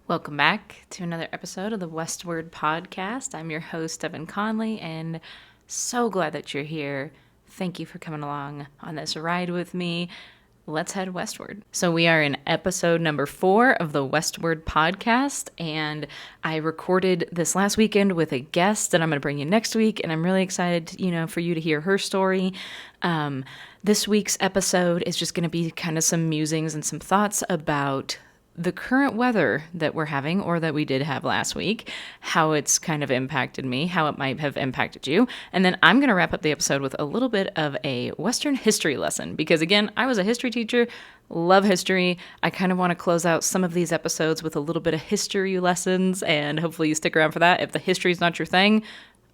Welcome back to another episode of the Westward podcast. I'm your host, Evan Conley, and so glad that you're here. Thank you for coming along on this ride with me. Let's head westward. So we are in episode number 4 of the Westward podcast, and I recorded this last weekend with a guest that I'm going to bring you next week, and I'm really excited, for you to hear her story. This week's episode is just going to be kind of some musings and some thoughts about the current weather that we're having, or that we did have last week, how it's kind of impacted me, how it might have impacted you. And then I'm going to wrap up the episode with a little bit of a Western history lesson, because again, I was a history teacher, love history. I kind of want to close out some of these episodes with a little bit of history lessons, and hopefully you stick around for that. If the history is not your thing,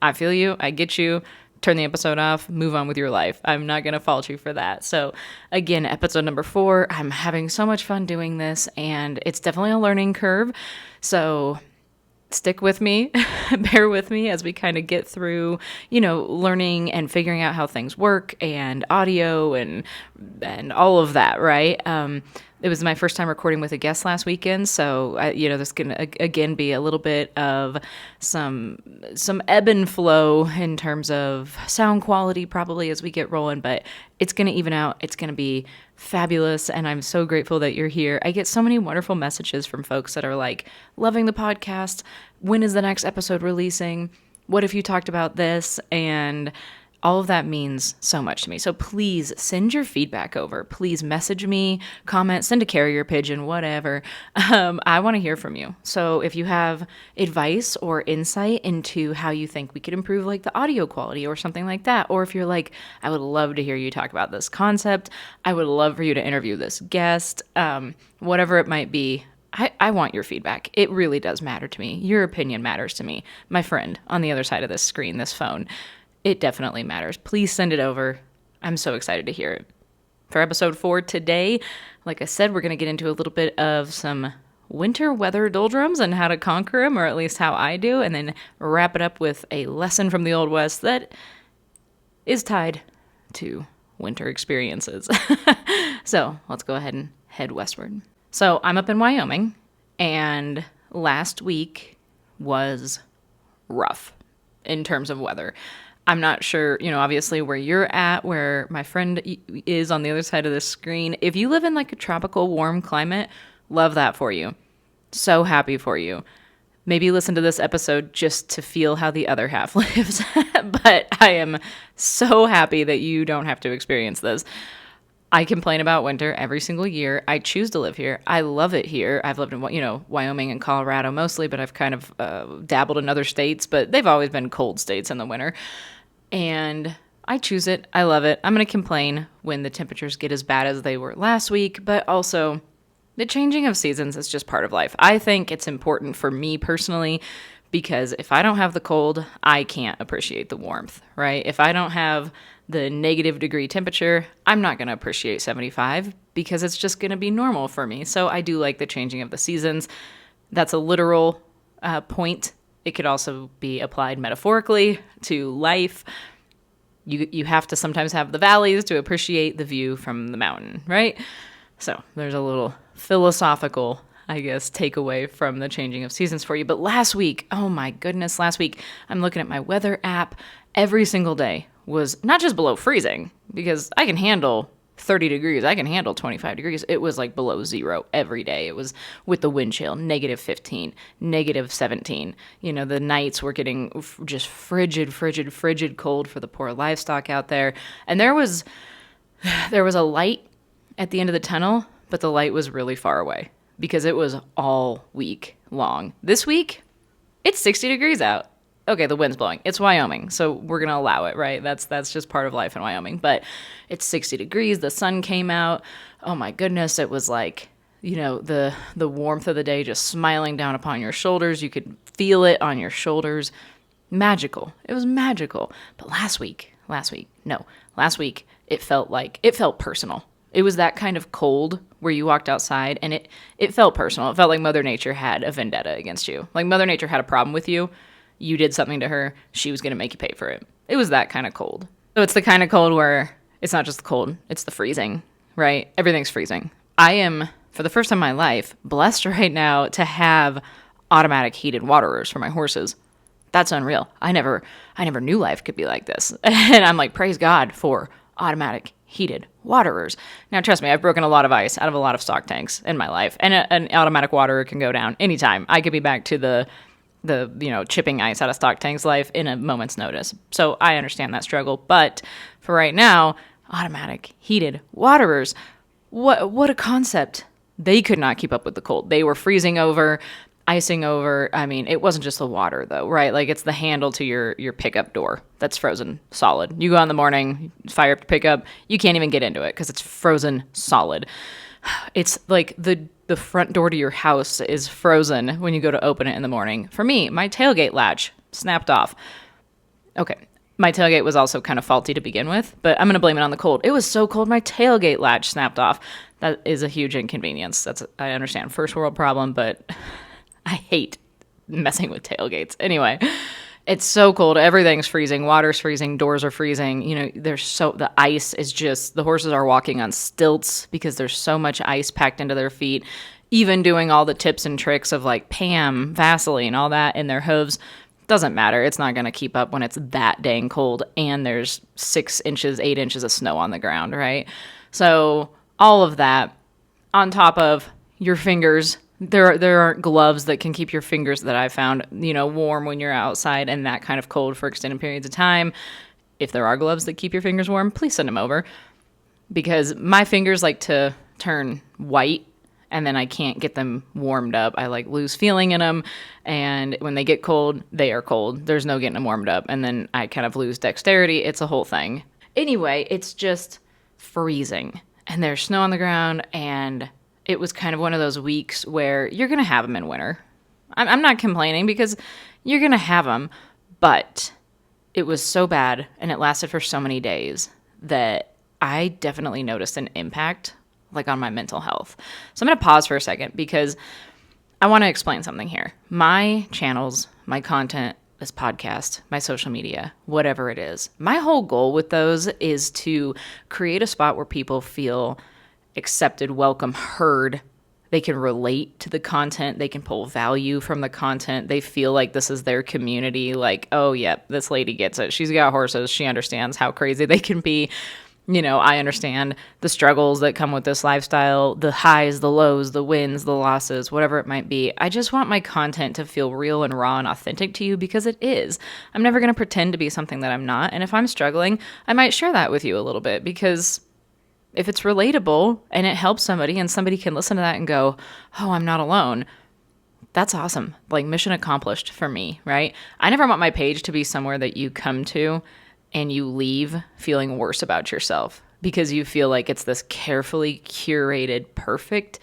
I feel you, I get you. Turn the episode off, move on with your life. I'm not going to fault you for that. So again, episode number 4, I'm having so much fun doing this, and it's definitely a learning curve. So stick with me, bear with me as we kind of get through, learning and figuring out how things work, and audio and all of that, right? It was my first time recording with a guest last weekend, so there's going to again be a little bit of some ebb and flow in terms of sound quality probably as we get rolling, but it's going to even out. It's going to be fabulous, and I'm so grateful that you're here. I get so many wonderful messages from folks that are like, loving the podcast. When is the next episode releasing? What if you talked about this? And all of that means so much to me. So please send your feedback over. Please message me, comment, send a carrier pigeon, whatever. I want to hear from you. So if you have advice or insight into how you think we could improve like the audio quality or something like that, or if you're like, I would love to hear you talk about this concept, I would love for you to interview this guest, whatever it might be, I want your feedback. It really does matter to me. Your opinion matters to me. My friend on the other side of this screen, this phone, it definitely matters. Please send it over. I'm so excited to hear it. For episode 4 today, like I said, we're going to get into a little bit of some winter weather doldrums and how to conquer them, or at least how I do, and then wrap it up with a lesson from the Old West that is tied to winter experiences. So let's go ahead and head westward. So I'm up in Wyoming, and last week was rough in terms of weather. I'm not sure, obviously where you're at, where my friend is on the other side of the screen. If you live in like a tropical warm climate, love that for you. So happy for you. Maybe listen to this episode just to feel how the other half lives. But I am so happy that you don't have to experience this. I complain about winter every single year. I choose to live here. I love it here. I've lived in, Wyoming and Colorado mostly, but I've kind of dabbled in other states, but they've always been cold states in the winter. And I choose it. I love it. I'm going to complain when the temperatures get as bad as they were last week, but also the changing of seasons is just part of life. I think it's important for me personally, because if I don't have the cold, I can't appreciate the warmth, right? If I don't have the negative degree temperature, I'm not going to appreciate 75 because it's just going to be normal for me. So I do like the changing of the seasons. That's a literal point. It could also be applied metaphorically to life. You have to sometimes have the valleys to appreciate the view from the mountain, right? So there's a little philosophical, I guess, takeaway from the changing of seasons for you. But last week, oh my goodness, last week, I'm looking at my weather app. Every single day was not just below freezing, because I can handle 30 degrees. I can handle 25 degrees. It was like below zero every day. It was with the wind chill, -15, -17. The nights were getting just frigid cold for the poor livestock out there. And there was a light at the end of the tunnel, but the light was really far away because it was all week long. This week, it's 60 degrees out. Okay, the wind's blowing. It's Wyoming, so we're going to allow it, right? That's just part of life in Wyoming. But it's 60 degrees. The sun came out. Oh my goodness, it was like, the warmth of the day just smiling down upon your shoulders. You could feel it on your shoulders. Magical. It was magical. But last week, it felt personal. It was that kind of cold where you walked outside and it felt personal. It felt like Mother Nature had a vendetta against you. Like Mother Nature had a problem with you. You did something to her, she was going to make you pay for it. It was that kind of cold. So it's the kind of cold where it's not just the cold, it's the freezing, right? Everything's freezing. I am for the first time in my life, blessed right now to have automatic heated waterers for my horses. That's unreal. I never knew life could be like this. And I'm like, praise God for automatic heated waterers. Now, trust me, I've broken a lot of ice out of a lot of stock tanks in my life, and an automatic waterer can go down anytime. I could be back to the chipping ice out of stock tanks life in a moment's notice. So I understand that struggle. But for right now, automatic heated waterers, what a concept. They could not keep up with the cold. They were freezing over, icing over. I mean, it wasn't just the water though, right? Like it's the handle to your pickup door that's frozen solid. You go out in the morning, fire up the pickup, you can't even get into it because it's frozen solid. It's like the front door to your house is frozen when you go to open it in the morning. For me, my tailgate latch snapped off. Okay, my tailgate was also kind of faulty to begin with, but I'm going to blame it on the cold. It was so cold, my tailgate latch snapped off. That is a huge inconvenience. I understand, first world problem, but I hate messing with tailgates. Anyway, it's so cold. Everything's freezing. Water's freezing. Doors are freezing. The ice is just, the horses are walking on stilts because there's so much ice packed into their feet. Even doing all the tips and tricks of like Pam, Vaseline, all that in their hooves, doesn't matter. It's not going to keep up when it's that dang cold and there's 6 inches, 8 inches of snow on the ground, right? So all of that on top of your fingers. There aren't gloves that can keep your fingers that I found, warm when you're outside and that kind of cold for extended periods of time. If there are gloves that keep your fingers warm, please send them over because my fingers like to turn white and then I can't get them warmed up. I lose feeling in them. And when they get cold, they are cold. There's no getting them warmed up. And then I kind of lose dexterity. It's a whole thing. Anyway, it's just freezing and there's snow on the ground and it was kind of one of those weeks where you're going to have them in winter. I'm not complaining because you're going to have them, but it was so bad and it lasted for so many days that I definitely noticed an impact on my mental health. So I'm going to pause for a second because I want to explain something here. My channels, my content, this podcast, my social media, whatever it is, my whole goal with those is to create a spot where people feel accepted, welcome, heard. They can relate to the content. They can pull value from the content. They feel like this is their community. Like, oh, yeah, this lady gets it. She's got horses. She understands how crazy they can be. I understand the struggles that come with this lifestyle, the highs, the lows, the wins, the losses, whatever it might be. I just want my content to feel real and raw and authentic to you because it is. I'm never going to pretend to be something that I'm not. And if I'm struggling, I might share that with you a little bit because if it's relatable and it helps somebody and somebody can listen to that and go, oh, I'm not alone, that's awesome. Mission accomplished for me, right? I never want my page to be somewhere that you come to and you leave feeling worse about yourself because you feel like it's this carefully curated, perfect,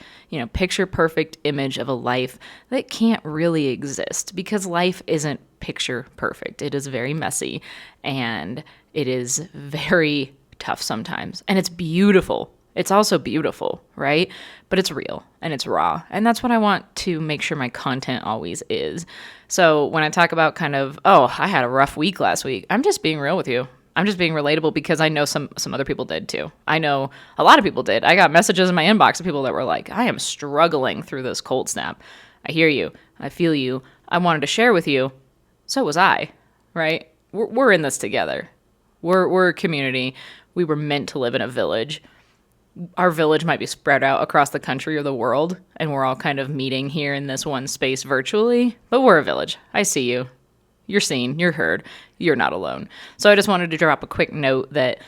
picture perfect image of a life that can't really exist because life isn't picture perfect. It is very messy and it is very tough sometimes. And it's beautiful. It's also beautiful, right? But it's real and it's raw. And that's what I want to make sure my content always is. So when I talk about I had a rough week last week, I'm just being real with you. I'm just being relatable because I know some other people did too. I know a lot of people did. I got messages in my inbox of people that were like, I am struggling through this cold snap. I hear you. I feel you. I wanted to share with you. So was I, right? We're in this together. We're a community. We were meant to live in a village. Our village might be spread out across the country or the world, and we're all kind of meeting here in this one space virtually, but we're a village. I see you. You're seen. You're heard. You're not alone. So I just wanted to drop a quick note that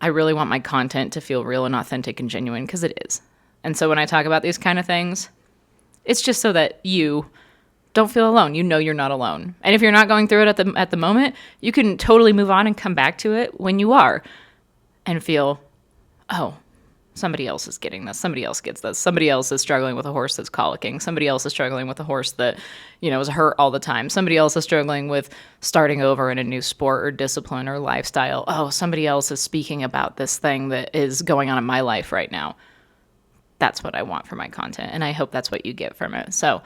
I really want my content to feel real and authentic and genuine because it is. And so when I talk about these kind of things, it's just so that you don't feel alone. You're not alone. And if you're not going through it at the moment, you can totally move on and come back to it when you are and feel, oh, somebody else is getting this. Somebody else gets this. Somebody else is struggling with a horse that's colicking. Somebody else is struggling with a horse that, is hurt all the time. Somebody else is struggling with starting over in a new sport or discipline or lifestyle. Oh, somebody else is speaking about this thing that is going on in my life right now. That's what I want for my content. And I hope that's what you get from it. So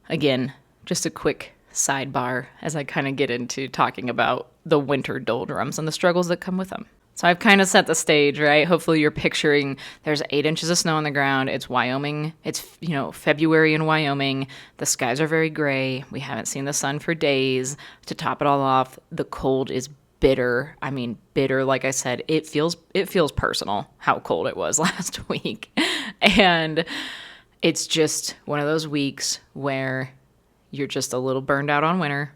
again, just a quick sidebar as I kind of get into talking about the winter doldrums and the struggles that come with them. So I've kind of set the stage, right? Hopefully you're picturing there's 8 inches of snow on the ground. It's Wyoming. It's, February in Wyoming. The skies are very gray. We haven't seen the sun for days. To top it all off, the cold is bitter. I mean, bitter, like I said, it feels personal how cold it was last week. And it's just one of those weeks where you're just a little burned out on winter.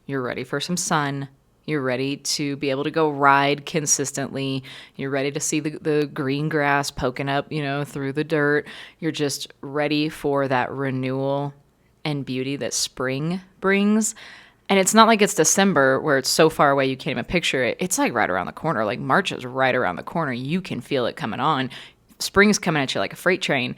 You're ready for some sun. You're ready to be able to go ride consistently. You're ready to see the green grass poking up, through the dirt. You're just ready for that renewal and beauty that spring brings. And it's not like it's December where it's so far away you can't even picture it. It's like right around the corner. Like March is right around the corner. You can feel it coming on. Spring's coming at you like a freight train.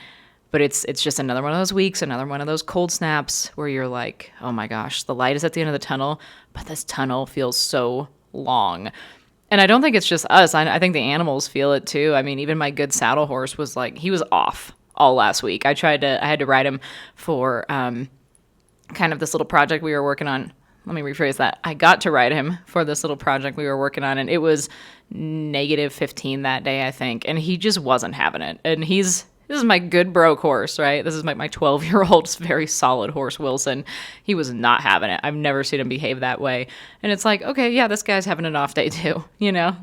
But it's just another one of those weeks, another one of those cold snaps where you're like, oh my gosh, the light is at the end of the tunnel, but this tunnel feels so long. And I don't think it's just us. I think the animals feel it too. I mean, even my good saddle horse was like, he was off all last week. I had to ride him for kind of this little project we were working on. Let me rephrase that. I got to ride him for this little project we were working on, and it was -15 that day, I think. And he just wasn't having it. And this is my good broke horse, right? This is my 12-year-old, very solid horse, Wilson. He was not having it. I've never seen him behave that way. And it's like, okay, yeah, this guy's having an off day too,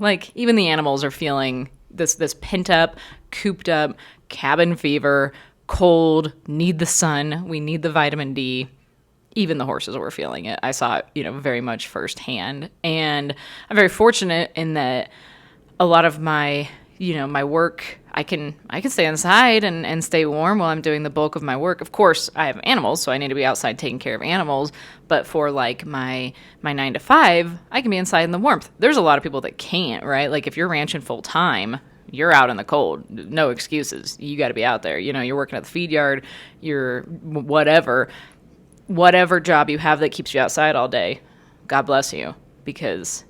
Like, even the animals are feeling this pent-up, cooped-up cabin fever, cold, need the sun, we need the vitamin D. Even the horses were feeling it. I saw it, very much firsthand. And I'm very fortunate in that a lot of my my work, I can stay inside and stay warm while I'm doing the bulk of my work. Of course, I have animals, so I need to be outside taking care of animals. But for like my 9 to 5, I can be inside in the warmth. There's a lot of people that can't, right? Like if you're ranching full time, you're out in the cold. No excuses. You got to be out there. You're working at the feed yard. You're whatever job you have that keeps you outside all day. God bless you, because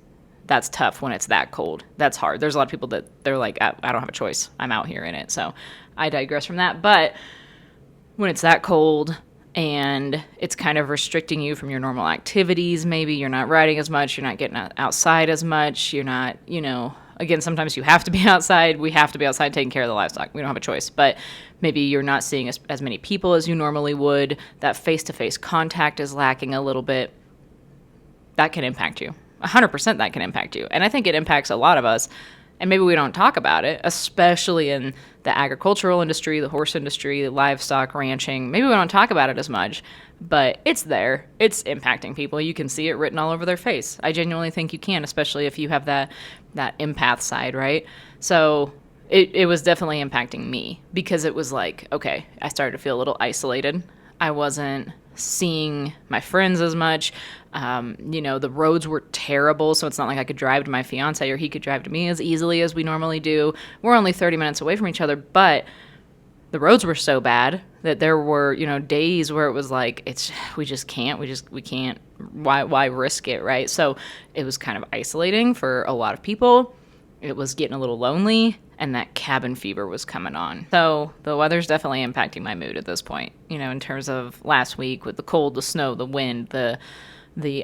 that's tough when it's that cold. That's hard. There's a lot of people that they're like, I don't have a choice. I'm out here in it. So I digress from that. But when it's that cold and it's kind of restricting you from your normal activities, maybe you're not riding as much, you're not getting outside as much, you're not, again, sometimes you have to be outside. We have to be outside taking care of the livestock. We don't have a choice. But maybe you're not seeing as many people as you normally would. That face-to-face contact is lacking a little bit. That can impact you. 100% that can impact you. And I think it impacts a lot of us. And maybe we don't talk about it, especially in the agricultural industry, the horse industry, the livestock ranching. Maybe we don't talk about it as much, but it's there. It's impacting people. You can see it written all over their face. I genuinely think you can, especially if you have that empath side, right? So it was definitely impacting me because it was like, okay, I started to feel a little isolated. I wasn't seeing my friends as much. The roads were terrible, so it's not like I could drive to my fiance or he could drive to me as easily as we normally do. We're only 30 minutes away from each other, but the roads were so bad that there were, days where it was like, we can't, why risk it, right? So it was kind of isolating for a lot of people. It was getting a little lonely, and that cabin fever was coming on. So the weather's definitely impacting my mood at this point, in terms of last week with the cold, the snow, the wind, the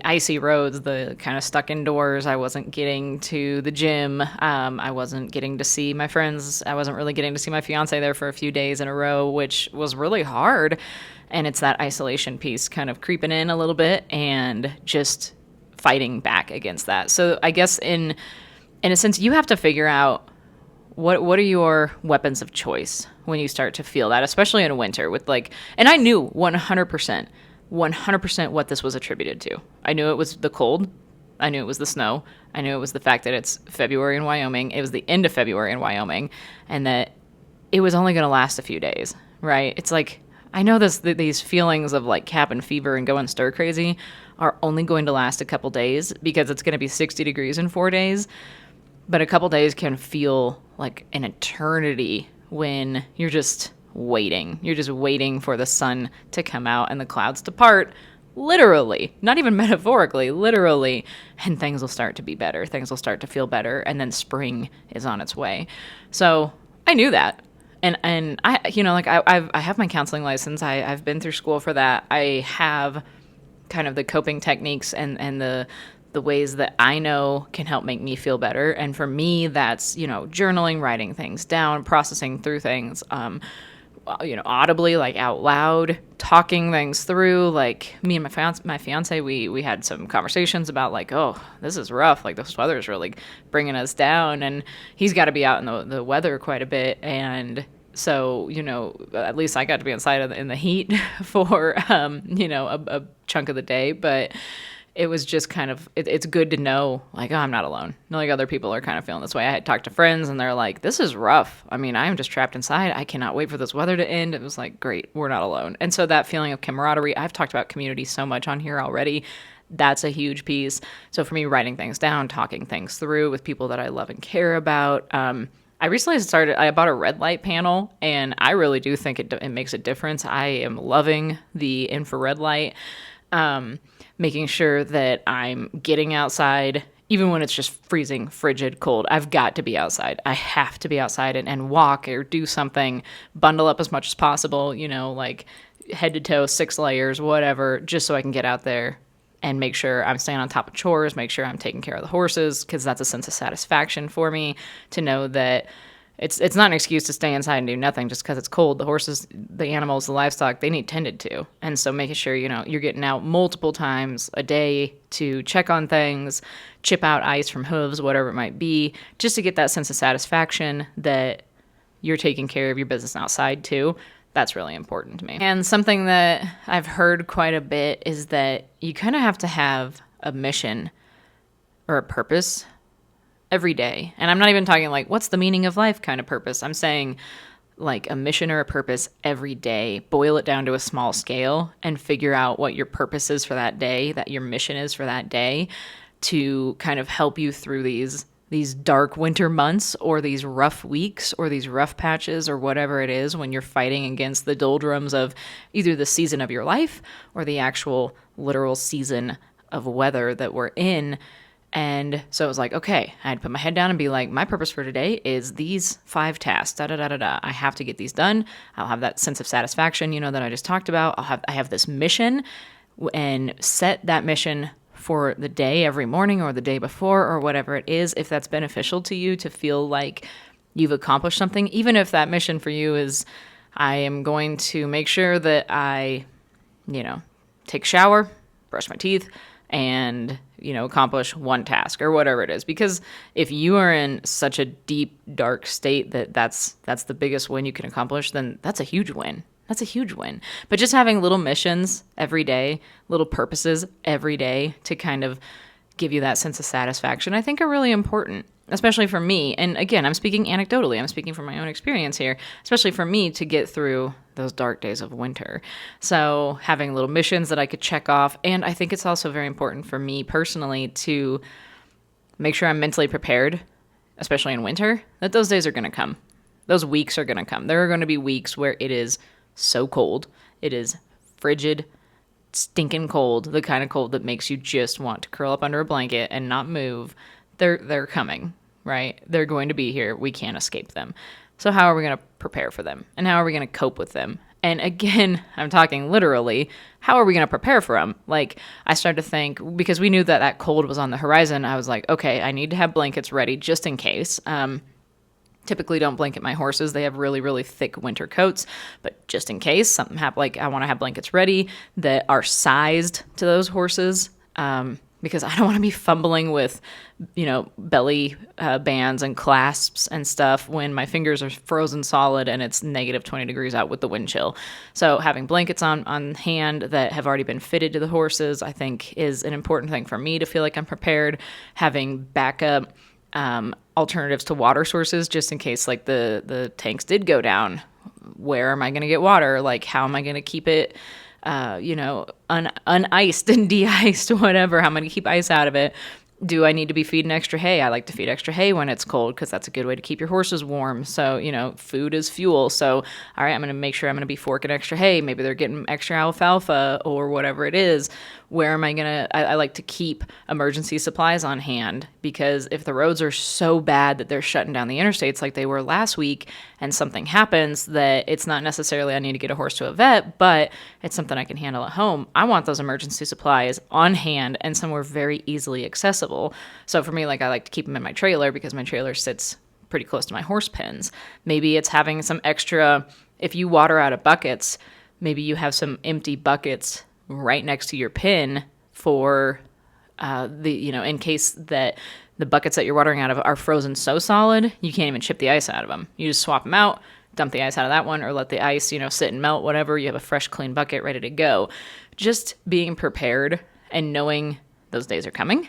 icy roads, the kind of stuck indoors. I wasn't getting to the gym. I wasn't getting to see my friends. I wasn't really getting to see my fiance there for a few days in a row, which was really hard. And it's that isolation piece kind of creeping in a little bit and just fighting back against that. So I guess in a sense, you have to figure out what are your weapons of choice when you start to feel that, especially in winter with and I knew 100% what this was attributed to. I knew it was the cold. I knew it was the snow. I knew it was the fact that it's February in Wyoming. It was the end of February in Wyoming, and that it was only going to last a few days, right? It's like, I know these feelings of like cabin fever and going stir crazy are only going to last a couple days because it's going to be 60 degrees in 4 days. But a couple days can feel like an eternity when you're just waiting. You're just waiting for the sun to come out and the clouds to part, literally, not even metaphorically, literally, and things will start to be better. Things will start to feel better, and then spring is on its way. So I knew that. And I, I have my counseling license. I've been through school for that. I have kind of the coping techniques and the the ways that I know can help make me feel better. And for me, that's, journaling, writing things down, processing through things, audibly, like out loud, talking things through. Like me and my fiance, we had some conversations about like, oh, this is rough. Like this weather is really bringing us down, and he's got to be out in the weather quite a bit. And so, at least I got to be inside in the heat for, a chunk of the day. But it was just kind of, it's good to know, like, oh, I'm not alone. Like other people are kind of feeling this way. I had talked to friends and they're like, this is rough. I mean, I'm just trapped inside. I cannot wait for this weather to end. It was like, great, we're not alone. And so that feeling of camaraderie, I've talked about community so much on here already. That's a huge piece. So for me, writing things down, talking things through with people that I love and care about. I recently I bought a red light panel, and I really do think it makes a difference. I am loving the infrared light. Making sure that I'm getting outside, even when it's just freezing, frigid, cold. I've got to be outside. I have to be outside and walk or do something, bundle up as much as possible, like head to toe, 6 layers, whatever, just so I can get out there and make sure I'm staying on top of chores, make sure I'm taking care of the horses, because that's a sense of satisfaction for me to know that it's not an excuse to stay inside and do nothing just because it's cold. The horses, the animals, the livestock, they need tended to. And so making sure, you're getting out multiple times a day to check on things, chip out ice from hooves, whatever it might be, just to get that sense of satisfaction that you're taking care of your business outside too. That's really important to me. And something that I've heard quite a bit is that you kind of have to have a mission or a purpose every day. And I'm not even talking like, what's the meaning of life kind of purpose. I'm saying like a mission or a purpose every day. Boil it down to a small scale and figure out what your purpose is for that day, that your mission is for that day, to kind of help you through these dark winter months or these rough weeks or these rough patches or whatever it is when you're fighting against the doldrums of either the season of your life or the actual literal season of weather that we're in. And so it was like, okay, I had to put my head down and be like, my purpose for today is these 5 tasks, I have to get these done. I'll have that sense of satisfaction, that I just talked about. I have this mission, and set that mission for the day every morning or the day before or whatever it is, if that's beneficial to you to feel like you've accomplished something, even if that mission for you is, I am going to make sure that I, take a shower, brush my teeth, and accomplish 1 task or whatever it is. Because if you are in such a deep, dark state that's the biggest win you can accomplish, then that's a huge win. That's a huge win. But just having little missions every day, little purposes every day to kind of give you that sense of satisfaction, I think are really important, especially for me. And again, I'm speaking anecdotally. I'm speaking from my own experience here, especially for me to get through those dark days of winter. So having little missions that I could check off. And I think it's also very important for me personally to make sure I'm mentally prepared, especially in winter, that those days are going to come. Those weeks are going to come. There are going to be weeks where it is so cold. It is frigid, stinking cold, the kind of cold that makes you just want to curl up under a blanket and not move. They're coming, right? They're going to be here. We can't escape them. So how are we going to prepare for them? And how are we going to cope with them? And again, I'm talking literally, how are we going to prepare for them? Like, I started to think, because we knew that cold was on the horizon, I was like, okay, I need to have blankets ready just in case. Typically don't blanket my horses. They have really, really thick winter coats, but just in case something happens, like I want to have blankets ready that are sized to those horses, because I don't want to be fumbling with, belly bands and clasps and stuff when my fingers are frozen solid and it's negative 20 degrees out with the wind chill. So having blankets on hand that have already been fitted to the horses, I think is an important thing for me to feel like I'm prepared. Having backup alternatives to water sources just in case like the tanks did go down. Where am I going to get water? Like, how am I going to keep it, uniced and de-iced, whatever? How am I going to keep ice out of it? Do I need to be feeding extra hay? I like to feed extra hay when it's cold because that's a good way to keep your horses warm. So, food is fuel. So, all right, I'm going to make sure I'm going to be forking extra hay. Maybe they're getting extra alfalfa or whatever it is. Where am I going to? I like to keep emergency supplies on hand because if the roads are so bad that they're shutting down the interstates like they were last week and something happens that it's not necessarily I need to get a horse to a vet, but it's something I can handle at home, I want those emergency supplies on hand and somewhere very easily accessible. So for me, I like to keep them in my trailer because my trailer sits pretty close to my horse pens. Maybe it's having some extra, if you water out of buckets, maybe you have some empty buckets right next to your pen for in case that the buckets that you're watering out of are frozen so solid, you can't even chip the ice out of them. You just swap them out, dump the ice out of that one, or let the ice, sit and melt, whatever. You have a fresh, clean bucket ready to go. Just being prepared and knowing those days are coming.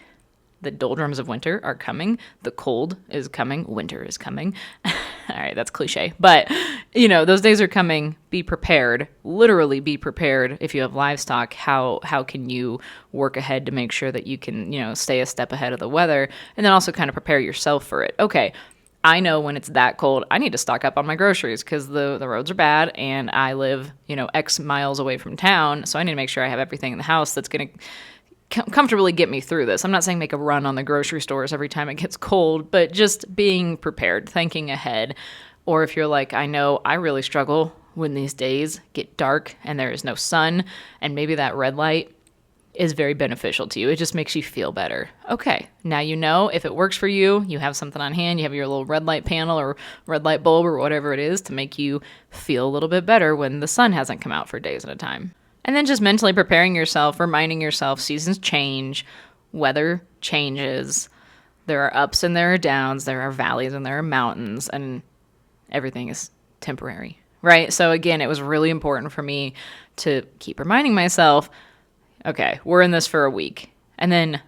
The doldrums of winter are coming. The cold is coming. Winter is coming. All right, that's cliche. But, those days are coming. Be prepared. Literally be prepared. If you have livestock, how can you work ahead to make sure that you can, stay a step ahead of the weather? And then also kind of prepare yourself for it. Okay, I know when it's that cold, I need to stock up on my groceries because the roads are bad and I live, X miles away from town. So I need to make sure I have everything in the house that's going to comfortably get me through this. I'm not saying make a run on the grocery stores every time it gets cold, but just being prepared, thinking ahead. Or if you're like, I know I really struggle when these days get dark and there is no sun, and maybe that red light is very beneficial to you. It just makes you feel better. Okay, now you know if it works for you, you have something on hand, you have your little red light panel or red light bulb or whatever it is to make you feel a little bit better when the sun hasn't come out for days at a time. And then just mentally preparing yourself, reminding yourself seasons change, weather changes, there are ups and there are downs, there are valleys and there are mountains, and everything is temporary, right? So again, it was really important for me to keep reminding myself, okay, we're in this for a week. And then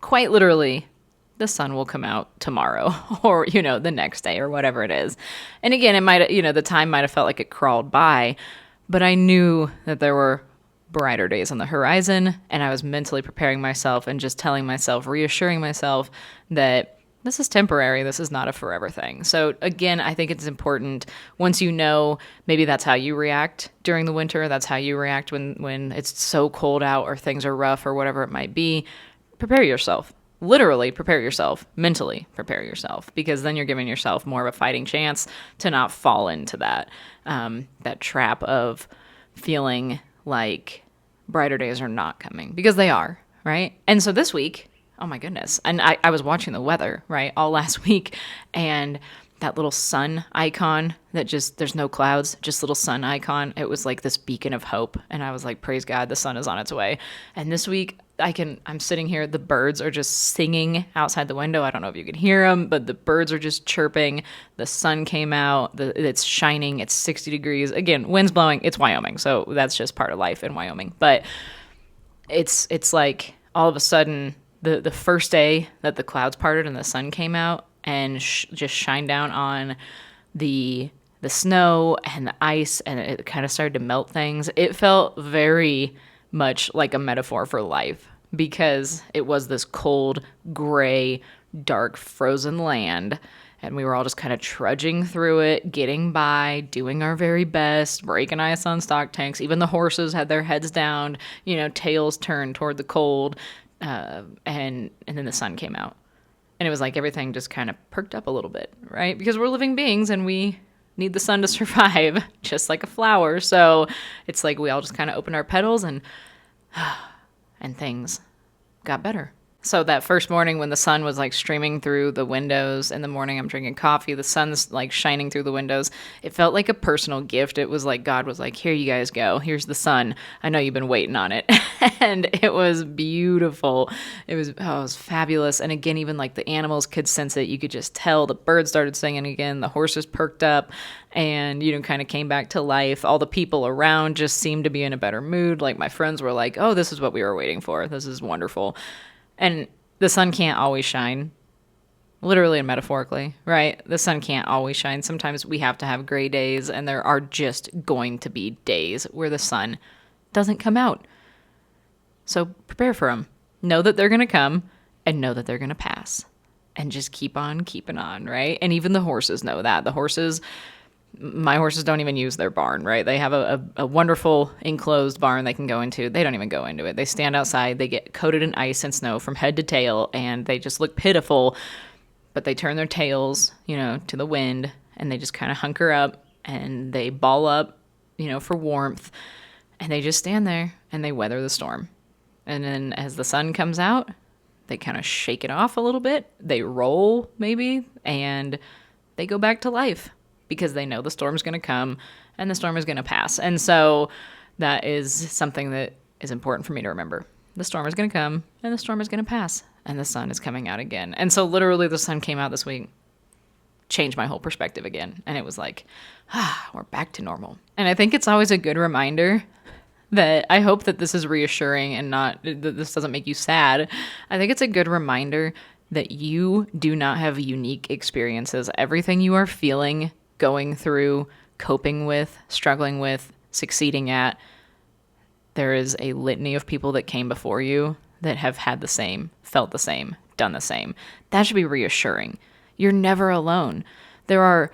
quite literally, the sun will come out tomorrow or, the next day or whatever it is. And again, it might, the time might have felt like it crawled by, but I knew that there were brighter days on the horizon, and I was mentally preparing myself and just telling myself, reassuring myself that this is temporary, this is not a forever thing. So again, I think it's important once you know maybe that's how you react during the winter, that's how you react when it's so cold out or things are rough or whatever it might be, prepare yourself. Literally prepare yourself, mentally prepare yourself, because then you're giving yourself more of a fighting chance to not fall into that trap of feeling like brighter days are not coming, because they are, right? And so this week, oh my goodness, and I was watching the weather, right, all last week, and that little sun icon that just, there's no clouds, just little sun icon, it was like this beacon of hope, and I was like, praise God, the sun is on its way. And this week, I'm sitting here, the birds are just singing outside the window. I don't know if you can hear them, but the birds are just chirping. The sun came out, it's shining, it's 60 degrees. Again, wind's blowing, it's Wyoming, so that's just part of life in Wyoming. But it's like all of a sudden, the first day that the clouds parted and the sun came out and just shined down on the snow and the ice, and it kind of started to melt things. It felt very much like a metaphor for life, because it was this cold, gray, dark, frozen land, and we were all just kind of trudging through it, getting by, doing our very best, breaking ice on stock tanks. Even the horses had their heads down, tails turned toward the cold, and then the sun came out. And it was like everything just kind of perked up a little bit, right? Because we're living beings and we need the sun to survive, just like a flower. So it's like we all just kind of opened our petals and things got better. So that first morning when the sun was like streaming through the windows in the morning, I'm drinking coffee, the sun's like shining through the windows. It felt like a personal gift. It was like God was like, here you guys go. Here's the sun. I know you've been waiting on it. And it was beautiful. It was fabulous. And again, even like the animals could sense it. You could just tell. The birds started singing again. The horses perked up and, kind of came back to life. All the people around just seemed to be in a better mood. Like my friends were like, oh, this is what we were waiting for. This is wonderful. And the sun can't always shine, literally and metaphorically, right? The sun can't always shine. Sometimes we have to have gray days, and there are just going to be days where the sun doesn't come out. So prepare for them. Know that they're going to come, and know that they're going to pass and just keep on keeping on, right? And even the horses know that. My horses don't even use their barn, right? They have a wonderful enclosed barn they can go into. They don't even go into it. They stand outside. They get coated in ice and snow from head to tail, and they just look pitiful. But they turn their tails, to the wind, and they just kind of hunker up, and they ball up, for warmth, and they just stand there, and they weather the storm. And then as the sun comes out, they kind of shake it off a little bit. They roll, maybe, and they go back to life because they know the storm's going to come and the storm is going to pass. And so that is something that is important for me to remember. The storm is going to come and the storm is going to pass and the sun is coming out again. And so literally the sun came out this week, changed my whole perspective again. And it was like, we're back to normal. And I think it's always a good reminder that I hope that this is reassuring and not that this doesn't make you sad. I think it's a good reminder that you do not have unique experiences. Everything you are feeling, going through, coping with, struggling with, succeeding at, there is a litany of people that came before you that have had the same, felt the same, done the same. That should be reassuring. You're never alone. There are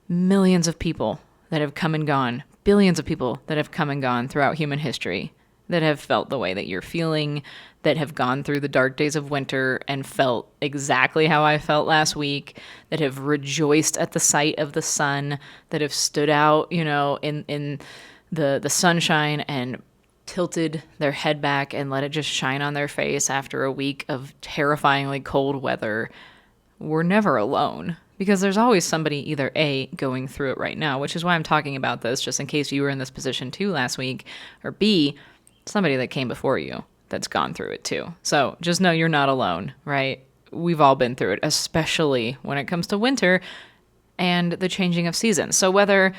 millions of people that have come and gone, billions of people that have come and gone throughout human history that have felt the way that you're feeling, that have gone through the dark days of winter and felt exactly how I felt last week, that have rejoiced at the sight of the sun, that have stood out, in the sunshine and tilted their head back and let it just shine on their face after a week of terrifyingly cold weather. We're never alone. Because there's always somebody either A, going through it right now, which is why I'm talking about this, just in case you were in this position too last week, or B, somebody that came before you that's gone through it too. So just know you're not alone, right? We've all been through it, especially when it comes to winter and the changing of seasons. So whether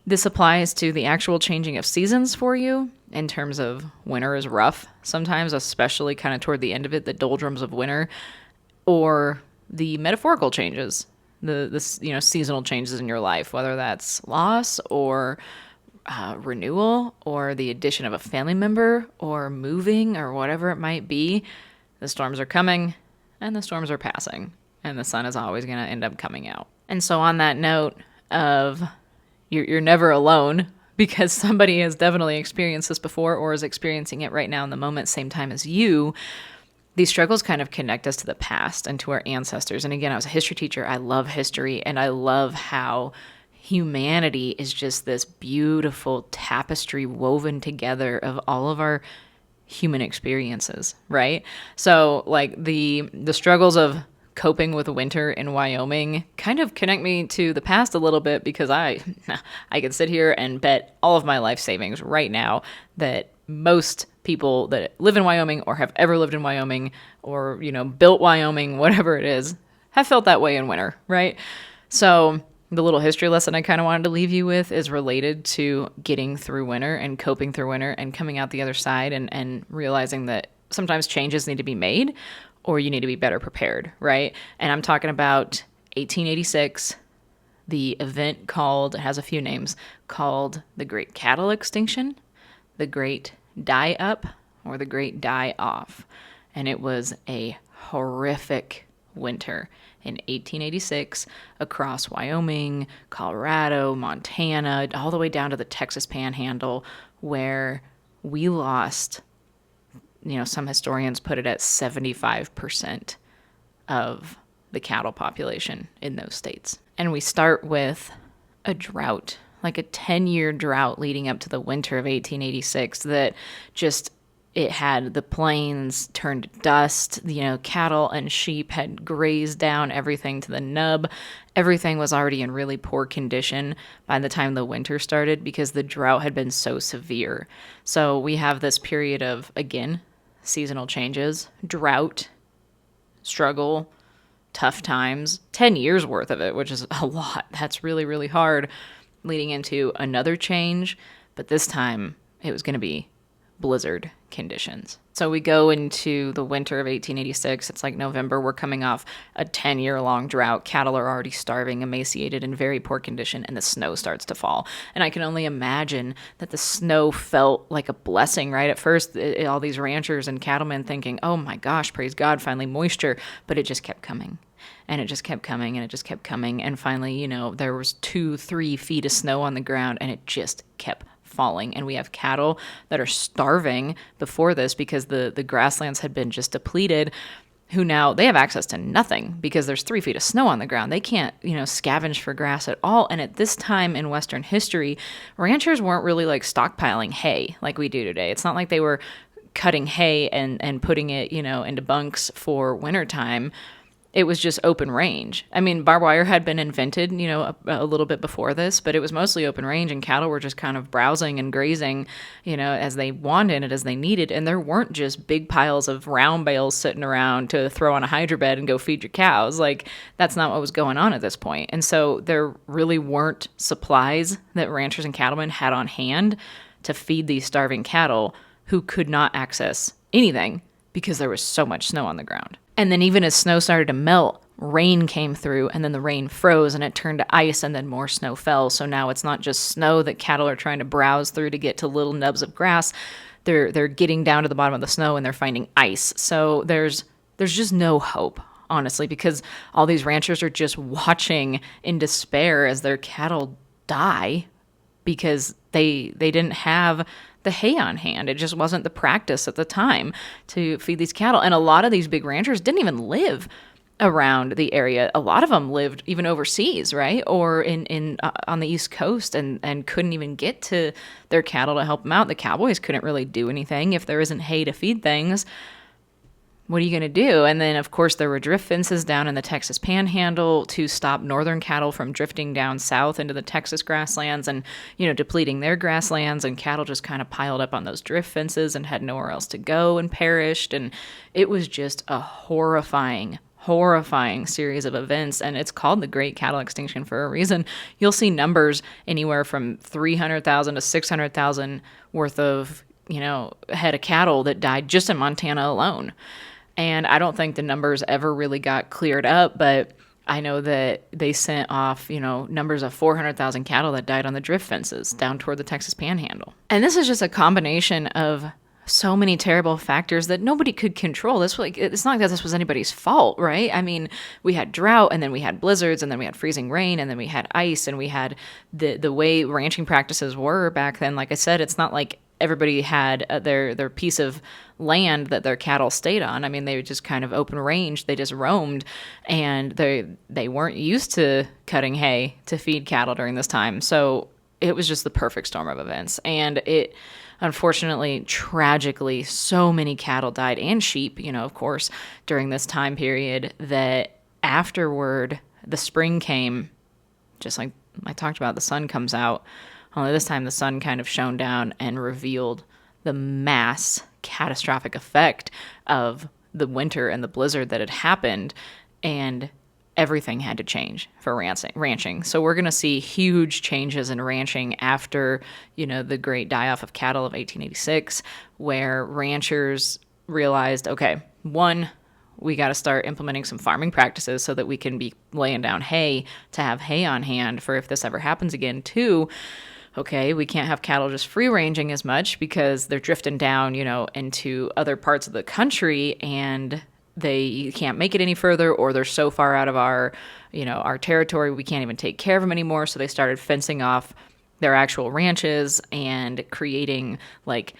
this applies to the actual changing of seasons for you, in terms of winter is rough sometimes, especially kind of toward the end of it, the doldrums of winter, or the metaphorical changes, the seasonal changes in your life, whether that's loss or renewal or the addition of a family member or moving or whatever it might be, the storms are coming and the storms are passing and the sun is always going to end up coming out. And so on that note of you're never alone, because somebody has definitely experienced this before or is experiencing it right now in the moment, same time as you, these struggles kind of connect us to the past and to our ancestors. And again, I was a history teacher. I love history, and I love how humanity is just this beautiful tapestry woven together of all of our human experiences, right? So like the struggles of coping with winter in Wyoming kind of connect me to the past a little bit, because I could sit here and bet all of my life savings right now that most people that live in Wyoming or have ever lived in Wyoming or, built Wyoming, whatever it is, have felt that way in winter, right? So the little history lesson I kind of wanted to leave you with is related to getting through winter and coping through winter and coming out the other side and realizing that sometimes changes need to be made or you need to be better prepared, right? And I'm talking about 1886, the event it has a few names, called the Great Cattle Extinction, the Great Die Up, or the Great Die Off. And it was a horrific winter in 1886 across Wyoming, Colorado, Montana, all the way down to the Texas Panhandle, where we lost, some historians put it at 75% of the cattle population in those states. And we start with a drought, like a 10-year drought leading up to the winter of 1886 that just, it had the plains turned to dust, cattle and sheep had grazed down everything to the nub. Everything was already in really poor condition by the time the winter started because the drought had been so severe. So we have this period of, again, seasonal changes, drought, struggle, tough times, 10 years worth of it, which is a lot. That's really, really hard, leading into another change. But this time it was going to be blizzard conditions. So we go into the winter of 1886. It's like November. We're coming off a 10-year-long drought. Cattle are already starving, emaciated, in very poor condition, and the snow starts to fall. And I can only imagine that the snow felt like a blessing, right? At first, all these ranchers and cattlemen thinking, oh my gosh, praise God, finally moisture. But it just kept coming. And it just kept coming, and it just kept coming. And finally, there was 2-3 feet of snow on the ground, and it just kept falling. And we have cattle that are starving before this because the grasslands had been just depleted, who now they have access to nothing because there's 3 feet of snow on the ground. They can't, scavenge for grass at all. And at this time in Western history, ranchers weren't really like stockpiling hay like we do today. It's not like they were cutting hay and putting it, into bunks for wintertime. It was just open range. I mean, barbed wire had been invented, a little bit before this, but it was mostly open range, and cattle were just kind of browsing and grazing, as they wanted and as they needed. And there weren't just big piles of round bales sitting around to throw on a hydro bed and go feed your cows. Like, that's not what was going on at this point. And so there really weren't supplies that ranchers and cattlemen had on hand to feed these starving cattle who could not access anything because there was so much snow on the ground. And then even as snow started to melt, rain came through, and then the rain froze and it turned to ice, and then more snow fell. So now it's not just snow that cattle are trying to browse through to get to little nubs of grass. They're getting down to the bottom of the snow and they're finding ice. So there's just no hope, honestly, because all these ranchers are just watching in despair as their cattle die because they didn't have the hay on hand. It just wasn't the practice at the time to feed these cattle. And a lot of these big ranchers didn't even live around the area. A lot of them lived even overseas, right? Or in on the East Coast and couldn't even get to their cattle to help them out. The cowboys couldn't really do anything if there isn't hay to feed things. What are you going to do? And then, of course, there were drift fences down in the Texas Panhandle to stop northern cattle from drifting down south into the Texas grasslands and, depleting their grasslands. And cattle just kind of piled up on those drift fences and had nowhere else to go and perished. And it was just a horrifying series of events. And it's called the Great Cattle Extinction for a reason. You'll see numbers anywhere from 300,000 to 600,000 worth of, head of cattle that died just in Montana alone. And I don't think the numbers ever really got cleared up, but I know that they sent off, numbers of 400,000 cattle that died on the drift fences down toward the Texas Panhandle. And this is just a combination of so many terrible factors that nobody could control. It's not like this was anybody's fault, right? I mean, we had drought, and then we had blizzards, and then we had freezing rain, and then we had ice, and we had the way ranching practices were back then. Like I said, it's not like everybody had their piece of land that their cattle stayed on. I mean, they were just kind of open range. They just roamed, and they weren't used to cutting hay to feed cattle during this time. So it was just the perfect storm of events. And it, unfortunately, tragically, so many cattle died, and sheep, of course, during this time period, that afterward, the spring came, just like I talked about, the sun comes out. Only this time the sun kind of shone down and revealed the mass catastrophic effect of the winter and the blizzard that had happened, and everything had to change for ranching. So we're going to see huge changes in ranching after, the great die-off of cattle of 1886, where ranchers realized, okay, one, we got to start implementing some farming practices so that we can be laying down hay to have hay on hand for if this ever happens again. Two, okay, we can't have cattle just free ranging as much because they're drifting down, into other parts of the country, and you can't make it any further, or they're so far out of our territory, we can't even take care of them anymore. So they started fencing off their actual ranches and creating like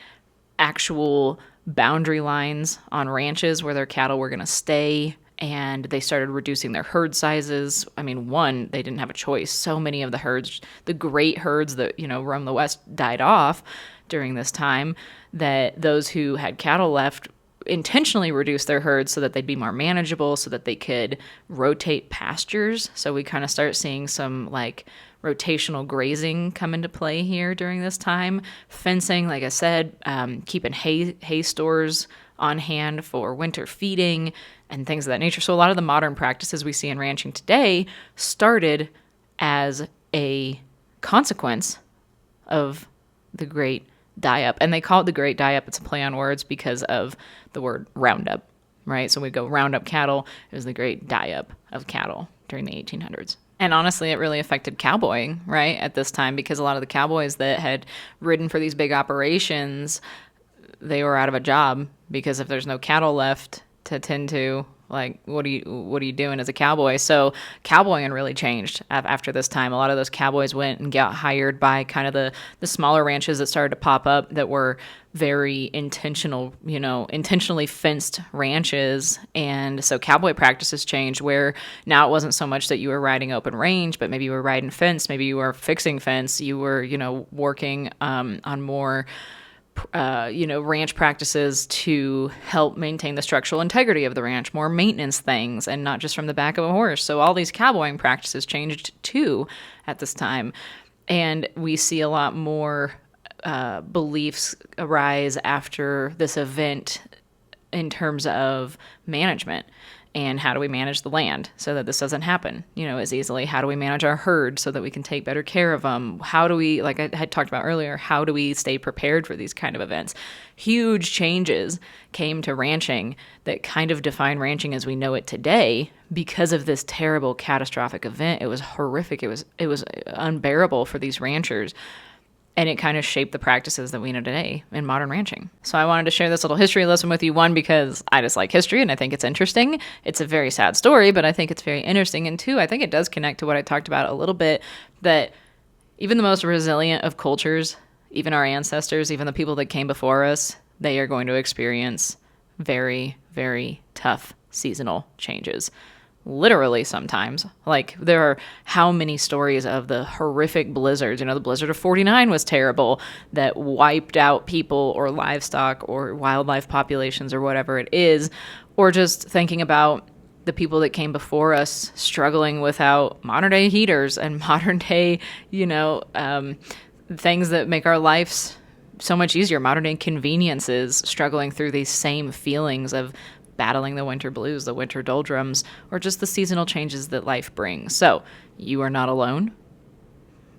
actual boundary lines on ranches where their cattle were going to stay. And they started reducing their herd sizes. I mean, one, they didn't have a choice. So many of the herds, the great herds that, roam the West, died off during this time, that those who had cattle left intentionally reduced their herds so that they'd be more manageable, so that they could rotate pastures. So we kind of start seeing some like rotational grazing come into play here during this time. Fencing, like I said, keeping hay stores on hand for winter feeding and things of that nature. So a lot of the modern practices we see in ranching today started as a consequence of the great die-up. And they call it the Great Die-Up. It's a play on words because of the word roundup, right? So we go round up cattle. It was the Great Die-Up of cattle during the 1800s. And honestly, it really affected cowboying, right, at this time, because a lot of the cowboys that had ridden for these big operations, they were out of a job, because if there's no cattle left to tend to, like, what are you doing as a cowboy? So cowboying really changed after this time. A lot of those cowboys went and got hired by kind of the smaller ranches that started to pop up that were very intentionally fenced ranches. And so cowboy practices changed, where now it wasn't so much that you were riding open range, but maybe you were riding fence, maybe you were fixing fence, you were, working on more ranch practices to help maintain the structural integrity of the ranch, more maintenance things, and not just from the back of a horse. So all these cowboying practices changed too at this time. And we see a lot more beliefs arise after this event in terms of management. And how do we manage the land so that this doesn't happen, as easily? How do we manage our herd so that we can take better care of them? How do we, like I had talked about earlier, how do we stay prepared for these kind of events? Huge changes came to ranching that kind of define ranching as we know it today because of this terrible, catastrophic event. It was horrific. It was unbearable for these ranchers. And it kind of shaped the practices that we know today in modern ranching. So I wanted to share this little history lesson with you, one, because I just like history and I think it's interesting. It's a very sad story, but I think it's very interesting. And two, I think it does connect to what I talked about a little bit, that even the most resilient of cultures, even our ancestors, even the people that came before us, they are going to experience very, very tough seasonal changes. Literally sometimes. Like, there are how many stories of the horrific blizzards. The blizzard of 49 was terrible, that wiped out people or livestock or wildlife populations or whatever it is. Or just thinking about the people that came before us struggling without modern day heaters and modern day, things that make our lives so much easier, modern day conveniences, struggling through these same feelings of battling the winter blues, the winter doldrums, or just the seasonal changes that life brings. So you are not alone.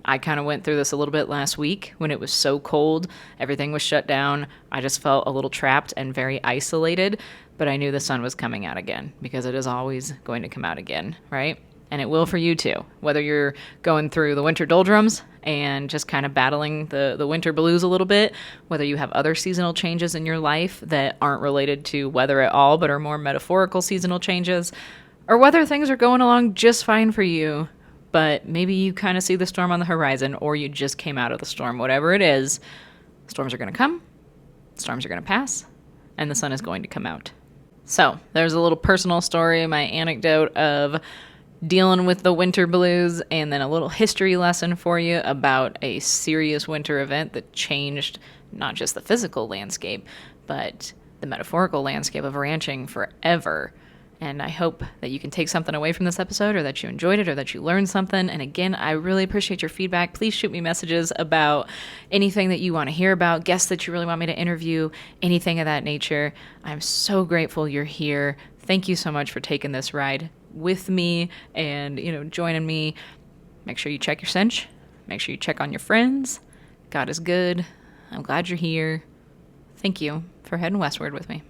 I kind of went through this a little bit last week when it was so cold. Everything was shut down. I just felt a little trapped and very isolated, but I knew the sun was coming out again, because it is always going to come out again, right? And it will for you too. Whether you're going through the winter doldrums and just kind of battling the winter blues a little bit, whether you have other seasonal changes in your life that aren't related to weather at all, but are more metaphorical seasonal changes, or whether things are going along just fine for you, but maybe you kind of see the storm on the horizon, or you just came out of the storm, whatever it is, storms are going to come, storms are going to pass, and the sun is going to come out. So there's a little personal story, my anecdote of dealing with the winter blues, and then a little history lesson for you about a serious winter event that changed not just the physical landscape, but the metaphorical landscape of ranching forever. And I hope that you can take something away from this episode, or that you enjoyed it, or that you learned something. And again, I really appreciate your feedback. Please shoot me messages about anything that you want to hear about, guests that you really want me to interview, anything of that nature. I'm so grateful you're here. Thank you so much for taking this ride with me and, joining me. Make sure you check your cinch. Make sure you check on your friends. God is good. I'm glad you're here. Thank you for heading westward with me.